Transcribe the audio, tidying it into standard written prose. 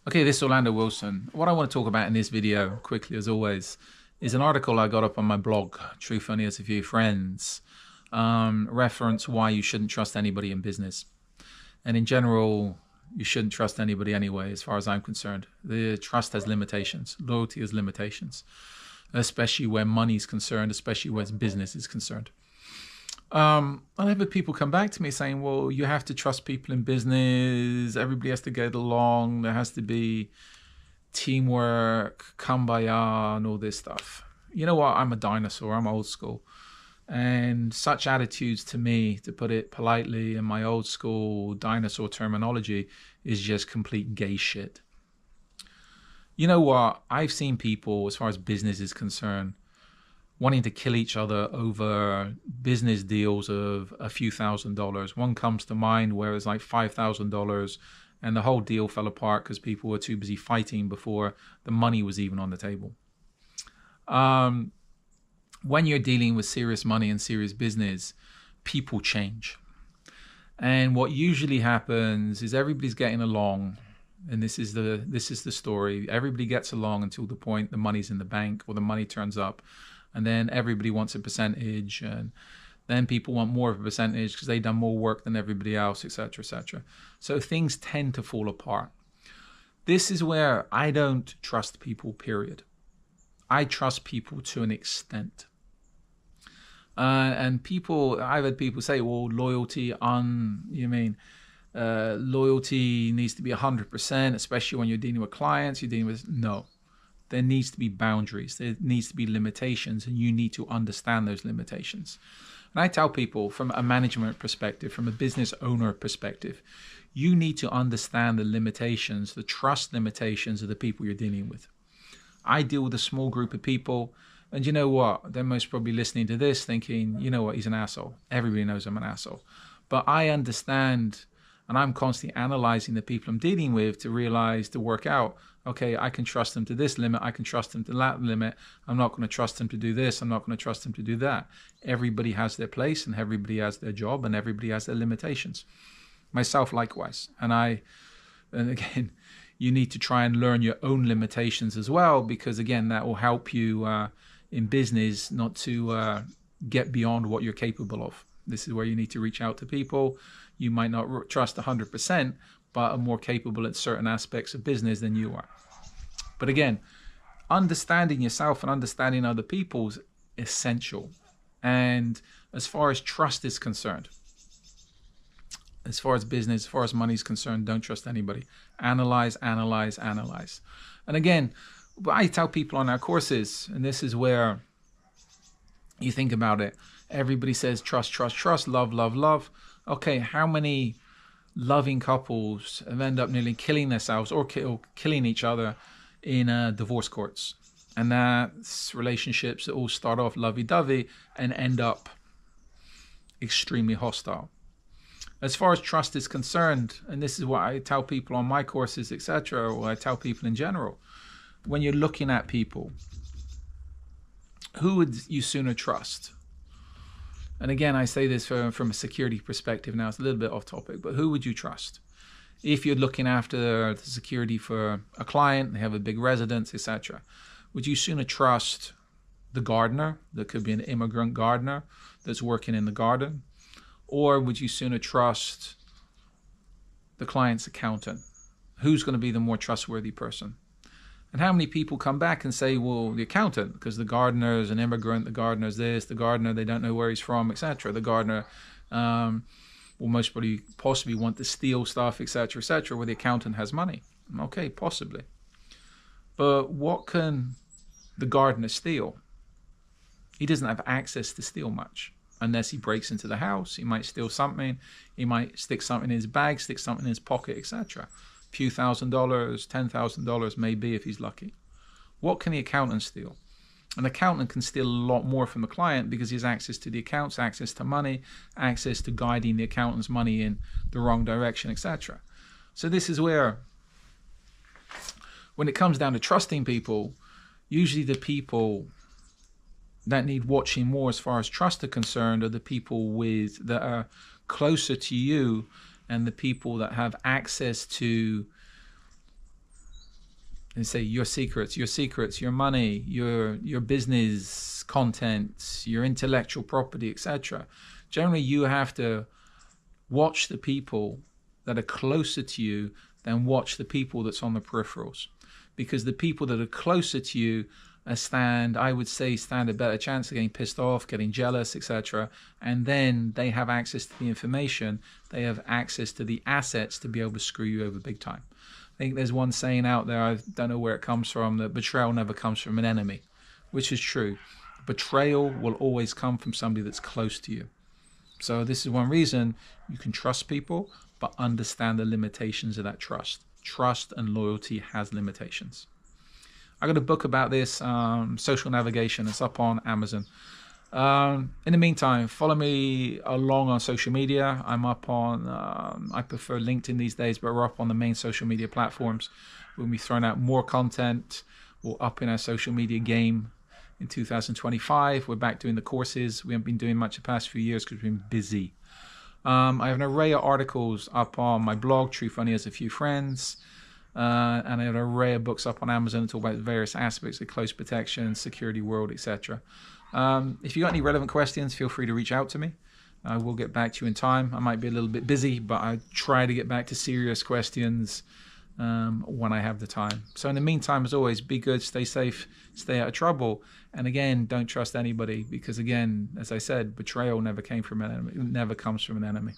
Okay, this is Orlando Wilson. What I want to talk about in this video, quickly as always, is an article I got up on my blog, True Funny as a Few Friends, reference why you shouldn't trust anybody in business. And in general, you shouldn't trust anybody anyway, as far as I'm concerned. The trust has limitations. Loyalty has limitations, especially where money is concerned, especially where business is concerned. I've had people come back to me saying, well, you have to trust people in business. Everybody has to get along. There has to be teamwork, kumbaya, and all this stuff. You know what? I'm a dinosaur. I'm old school. And such attitudes to me, to put it politely in my old school dinosaur terminology, is just complete gay shit. You know what? I've seen people, as far as business is concerned, wanting to kill each other over business deals of a few $1,000s. One comes to mind where it's like $5,000 and the whole deal fell apart because people were too busy fighting before the money was even on the table. When you're dealing with serious money and serious business, people change. And what usually happens is everybody's getting along. And this is the story. Everybody gets along until the point the money's in the bank or the money turns up. And then everybody wants a percentage, and then people want more of a percentage because they've done more work than everybody else, etc., etc. So things tend to fall apart. This is where I don't trust people, period. I trust people to an extent. And I've had people say, well, loyalty loyalty needs to be 100%, especially when you're dealing with clients, no. There needs to be boundaries. There needs to be limitations, and you need to understand those limitations. And I tell people from a management perspective, from a business owner perspective, you need to understand the limitations, the trust limitations of the people you're dealing with. I deal with a small group of people, and you know what? They're most probably listening to this thinking, you know what, he's an asshole. Everybody knows I'm an asshole. But I understand, and I'm constantly analyzing the people I'm dealing with to work out, okay, I can trust them to this limit. I can trust them to that limit. I'm not going to trust them to do this. I'm not going to trust them to do that. Everybody has their place, and everybody has their job, and everybody has their limitations. Myself likewise. And again, you need to try and learn your own limitations as well, because again, that will help you in business not to get beyond what you're capable of. This is where you need to reach out to people you might not trust 100%, but are more capable at certain aspects of business than you are. But again, understanding yourself and understanding other people is essential. And as far as trust is concerned, as far as business, as far as money is concerned, don't trust anybody. Analyze, analyze, analyze. And again, I tell people on our courses, and this is where you think about it, everybody says trust, trust, trust, love, love, love. Okay, how many loving couples have ended up nearly killing themselves or killing each other in divorce courts? And that's relationships that all start off lovey-dovey and end up extremely hostile. As far as trust is concerned, and this is what I tell people on my courses, etc., or I tell people in general, when you're looking at people, who would you sooner trust? And again, I say this from a security perspective now. It's a little bit off topic, but who would you trust? If you're looking after the security for a client, they have a big residence, etc., would you sooner trust the gardener, that could be an immigrant gardener that's working in the garden, or would you sooner trust the client's accountant? Who's going to be the more trustworthy person? And how many people come back and say, well, the accountant, because the gardener is an immigrant, the gardener is this, the gardener, they don't know where he's from, etc. The gardener will most probably possibly want to steal stuff, etc., etc., where the accountant has money. Okay, possibly. But what can the gardener steal? He doesn't have access to steal much. Unless he breaks into the house, he might steal something, he might stick something in his bag, stick something in his pocket, etc. Few $1,000, $10,000 maybe if he's lucky. What can the accountant steal? An accountant can steal a lot more from the client because he has access to the accounts, access to money, access to guiding the accountant's money in the wrong direction, etc. So this is where, when it comes down to trusting people, usually the people that need watching more as far as trust are concerned are the people that are closer to you and the people that have access to and say your secrets, your money, your business content, your intellectual property, etc. Generally, you have to watch the people that are closer to you than watch the people that's on the peripherals, because the people that are closer to you stand a better chance of getting pissed off, getting jealous, etc. And then they have access to the information, they have access to the assets to be able to screw you over big time. I think there's one saying out there, I don't know where it comes from, that betrayal never comes from an enemy, which is true. Betrayal will always come from somebody that's close to you. So this is one reason you can trust people, but understand the limitations of that trust. Trust and loyalty has limitations. I got a book about this, Social Navigation. It's up on Amazon. In the meantime, follow me along on social media. I'm up on, I prefer LinkedIn these days, but we're up on the main social media platforms. We'll be throwing out more content. We're up in our social media game in 2025. We're back doing the courses. We haven't been doing much the past few years because we've been busy. I have an array of articles up on my blog, True Funny Has a Few Friends. And I have an array of books up on Amazon that talk about various aspects of close protection, security world, etc. If you got any relevant questions, feel free to reach out to me. I will get back to you in time. I might be a little bit busy, but I try to get back to serious questions when I have the time. So in the meantime, as always, be good, stay safe, stay out of trouble. And again, don't trust anybody because, again, as I said, betrayal never comes from an enemy.